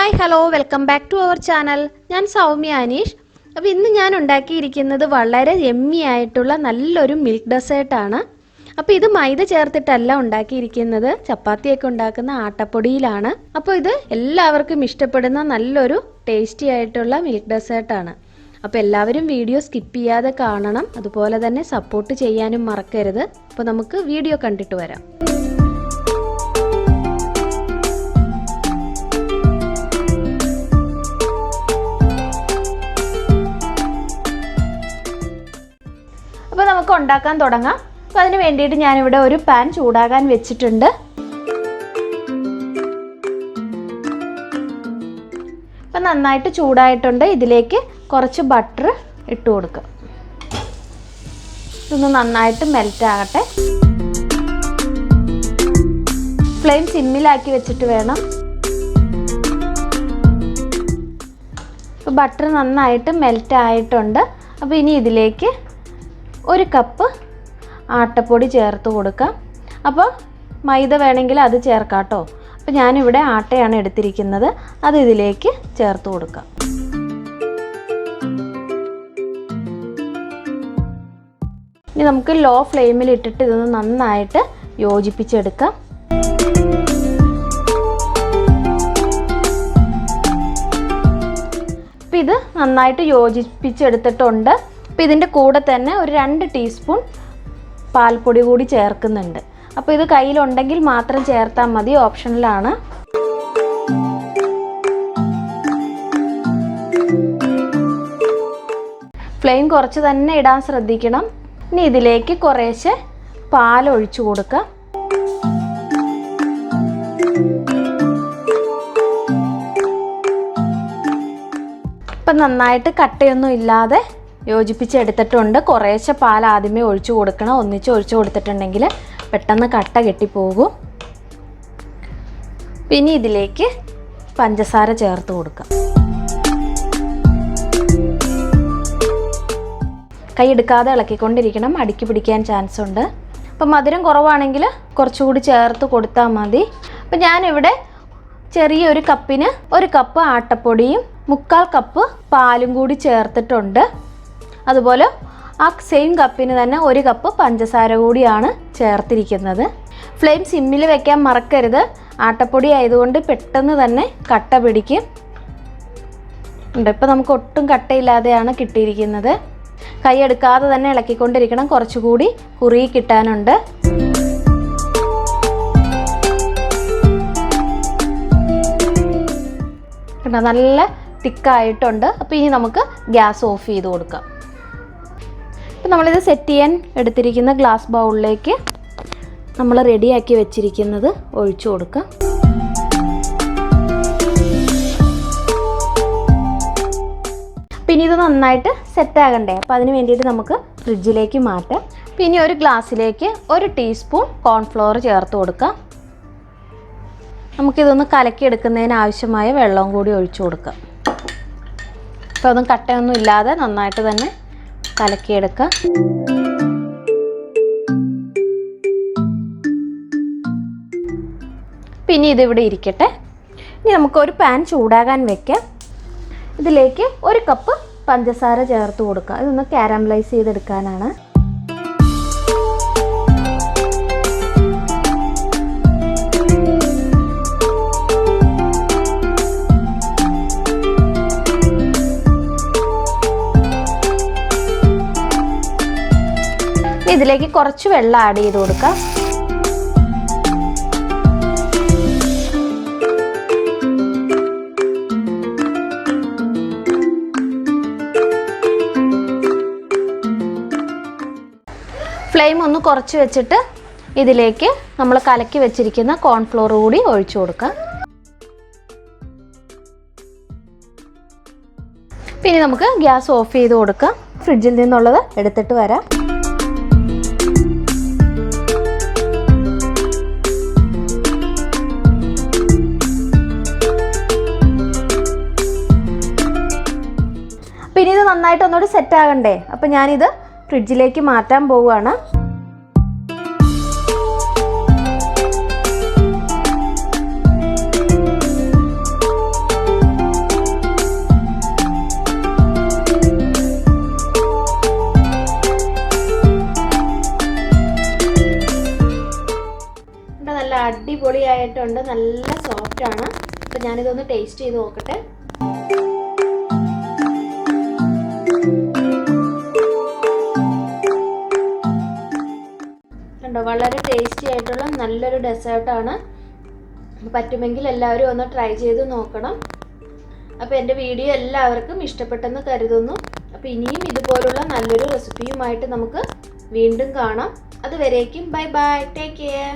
Hi hello welcome back to our channel. ഞാൻ സൗമ്യ അനീഷ്. അപ്പോൾ ഇന്ന് ഞാൻ ഉണ്ടാക്കിയിരിക്കുന്നത് വളരെ യമ്മി ആയിട്ടുള്ള നല്ലൊരു മിൽക്ക് ഡെസേർട്ടാണ്. അപ്പോൾ ഇത് മൈദ ചേർത്തിട്ടല്ല ഉണ്ടാക്കിയിരിക്കുന്നത്, ചപ്പാത്തിയൊക്കെ ഉണ്ടാക്കുന്ന ആട്ടപ്പൊടിയിലാണ്. അപ്പോൾ ഇത് എല്ലാവർക്കും ഇഷ്ടപ്പെടുന്ന നല്ലൊരു ടേസ്റ്റി ആയിട്ടുള്ള മിൽക്ക് ഡെസേർട്ടാണ്. അപ്പോൾ എല്ലാവരും വീഡിയോ സ്കിപ്പ് ചെയ്യാതെ കാണണം, അതുപോലെ തന്നെ സപ്പോർട്ട് ചെയ്യാനും മറക്കരുത്. അപ്പോൾ നമുക്ക് വീഡിയോ കണ്ടിട്ട് വരാം. അപ്പോൾ നമുക്ക് ഉണ്ടാക്കാൻ തുടങ്ങാം. അപ്പോൾ അതിന് വേണ്ടിയിട്ട് ഞാനിവിടെ ഒരു പാൻ ചൂടാകാൻ വെച്ചിട്ടുണ്ട്. അപ്പോൾ നന്നായിട്ട് ചൂടായിട്ടുണ്ട്. ഇതിലേക്ക് കുറച്ച് ബട്ടർ ഇട്ട് കൊടുക്കുക. ഇതൊന്ന് നന്നായിട്ട് മെൽറ്റ് ആകട്ടെ. ഫ്ലെയിം സിമ്മിലാക്കി വെച്ചിട്ട് വേണം. അപ്പോൾ ബട്ടർ നന്നായിട്ട് മെൽറ്റ് ആയിട്ടുണ്ട്. അപ്പോൾ ഇനി ഇതിലേക്ക് 1 കപ്പ് ആട്ടപ്പൊടി ചേർത്ത് കൊടുക്കാം. അപ്പോൾ മൈദ വേണമെങ്കിൽ അത് ചേർക്കാം കേട്ടോ. അപ്പോൾ ഞാനിവിടെ ആട്ടയാണ് എടുത്തിരിക്കുന്നത്, അത് ഇതിലേക്ക് ചേർത്ത് കൊടുക്കാം. ഇനി നമുക്ക് ലോ ഫ്ലെയിമിൽ ഇട്ടിട്ട് ഇതൊന്ന് നന്നായിട്ട് യോജിപ്പിച്ചെടുക്കാം. അപ്പോൾ ഇത് നന്നായിട്ട് യോജിപ്പിച്ചെടുത്തിട്ടുണ്ട്. അപ്പോൾ ഇതിൻ്റെ കൂടെ തന്നെ ഒരു 2 ടീസ്പൂൺ പാൽപ്പൊടി കൂടി ചേർക്കുന്നുണ്ട്. അപ്പോൾ ഇത് കയ്യിലുണ്ടെങ്കിൽ മാത്രം ചേർത്താൽ മതി, ഓപ്ഷണലാണ്. ഫ്ലെയിം കുറച്ച് തന്നെ ഇടാൻ ശ്രദ്ധിക്കണം. ഇനി ഇതിലേക്ക് കുറേശ്ശെ പാൽ ഒഴിച്ചു കൊടുക്കാം. ഇപ്പം നന്നായിട്ട് കട്ടയൊന്നും ഇല്ലാതെ യോജിപ്പിച്ചെടുത്തിട്ടുണ്ട്. കുറേശ്ശെ പാൽ ആദ്യമേ ഒഴിച്ചു കൊടുക്കണം. ഒന്നിച്ച് ഒഴിച്ചു കൊടുത്തിട്ടുണ്ടെങ്കിൽ പെട്ടെന്ന് കട്ട കെട്ടിപ്പോകും. പിന്നെ ഇതിലേക്ക് പഞ്ചസാര ചേർത്ത് കൊടുക്കാം. കൈ എടുക്കാതെ ഇളക്കിക്കൊണ്ടിരിക്കണം, അടുക്കി പിടിക്കാൻ ചാൻസ് ഉണ്ട്. അപ്പം മധുരം കുറവാണെങ്കിൽ കുറച്ചുകൂടി ചേർത്ത് കൊടുത്താൽ മതി. അപ്പം ഞാനിവിടെ ചെറിയൊരു കപ്പിന് 1 കപ്പ് ആട്ടപ്പൊടിയും 3/4 കപ്പ് പാലും കൂടി ചേർത്തിട്ടുണ്ട്. അതുപോലെ ആ സെയിം കപ്പിന് തന്നെ 1 കപ്പ് പഞ്ചസാര കൂടിയാണ് ചേർത്തിരിക്കുന്നത്. ഫ്ലെയിം സിമ്മിൽ വെക്കാൻ മറക്കരുത്. ആട്ടപ്പൊടി ആയതുകൊണ്ട് പെട്ടെന്ന് തന്നെ കട്ട പിടിക്കും. ഇപ്പോൾ നമുക്ക് ഒട്ടും കട്ടയില്ലാതെയാണ് കിട്ടിയിരിക്കുന്നത്. കൈ എടുക്കാതെ തന്നെ ഇളക്കിക്കൊണ്ടിരിക്കണം, കുറച്ചുകൂടി കുറുകി കിട്ടാനുണ്ട്. നല്ല തിക്കായിട്ടുണ്ട്. അപ്പോൾ ഇനി നമുക്ക് ഗ്യാസ് ഓഫ് ചെയ്ത് കൊടുക്കാം. അപ്പോൾ നമ്മളിത് സെറ്റ് ചെയ്യാൻ എടുത്തിരിക്കുന്ന ഗ്ലാസ് ബൗളിലേക്ക് നമ്മൾ റെഡിയാക്കി വെച്ചിരിക്കുന്നത് ഒഴിച്ചു കൊടുക്കാം. പിന്നെ ഇത് നന്നായിട്ട് സെറ്റാകണ്ടേ, അപ്പോൾ അതിന് വേണ്ടിയിട്ട് നമുക്ക് ഫ്രിഡ്ജിലേക്ക് മാറ്റാം. പിന്നെ ഒരു ഗ്ലാസ്സിലേക്ക് 1 ടീസ്പൂൺ കോൺഫ്ലവർ ചേർത്ത് കൊടുക്കാം. നമുക്കിതൊന്ന് കലക്കിയെടുക്കുന്നതിന് ആവശ്യമായ വെള്ളവും കൂടി ഒഴിച്ചു കൊടുക്കാം. അപ്പോൾ അതൊന്നും കട്ടയൊന്നും ഇല്ലാതെ നന്നായിട്ട് തന്നെ കലക്കിയെടുക്കാം. പിന്നെ ഇതിവിടെ ഇരിക്കട്ടെ. ഇനി നമുക്കൊരു പാൻ ചൂടാകാൻ വെക്കാം. ഇതിലേക്ക് 1 കപ്പ് പഞ്ചസാര ചേർത്ത് കൊടുക്കാം. ഇതൊന്ന് കാരമലൈസ് ചെയ്തെടുക്കാനാണ്. ഇതിലേക്ക് കുറച്ച് വെള്ളം ആഡ് ചെയ്ത് കൊടുക്കാം. ഫ്ലെയിം ഒന്ന് കുറച്ച് വെച്ചിട്ട് ഇതിലേക്ക് നമ്മൾ കലക്കി വെച്ചിരിക്കുന്ന കോൺഫ്ലോർ കൂടി ഒഴിച്ചു കൊടുക്കാം. പിന്നെ നമുക്ക് ഗ്യാസ് ഓഫ് ചെയ്ത് കൊടുക്കാം. ഫ്രിഡ്ജിൽ നിന്നുള്ളത് എടുത്തിട്ട് വരാം. പിന്നെ ഇത് നന്നായിട്ട് ഒന്നുകൂടി സെറ്റ് ആകണ്ടേ, അപ്പോൾ ഞാനിത് ഫ്രിഡ്ജിലേക്ക് മാറ്റാൻ പോവുകയാണ്. നല്ല അടിപൊളിയായിട്ടുണ്ട്, നല്ല സോഫ്റ്റാണ്. അപ്പോൾ ഞാനിതൊന്ന് ടേസ്റ്റ് ചെയ്ത് നോക്കട്ടെ. കണ്ടോ, വളരെ ടേസ്റ്റി ആയിട്ടുള്ള നല്ലൊരു ഡെസേർട്ടാണ്. പറ്റുമെങ്കിൽ എല്ലാവരും ഒന്ന് ട്രൈ ചെയ്ത് നോക്കണം. അപ്പോൾ എൻ്റെ വീഡിയോ എല്ലാവർക്കും ഇഷ്ടപ്പെട്ടെന്ന് കരുതുന്നു. അപ്പോൾ ഇനിയും ഇതുപോലുള്ള നല്ലൊരു റെസിപ്പിയുമായിട്ട് നമുക്ക് വീണ്ടും കാണാം. അതുവരേക്കും ബൈ ബൈ, ടേക്ക് കെയർ.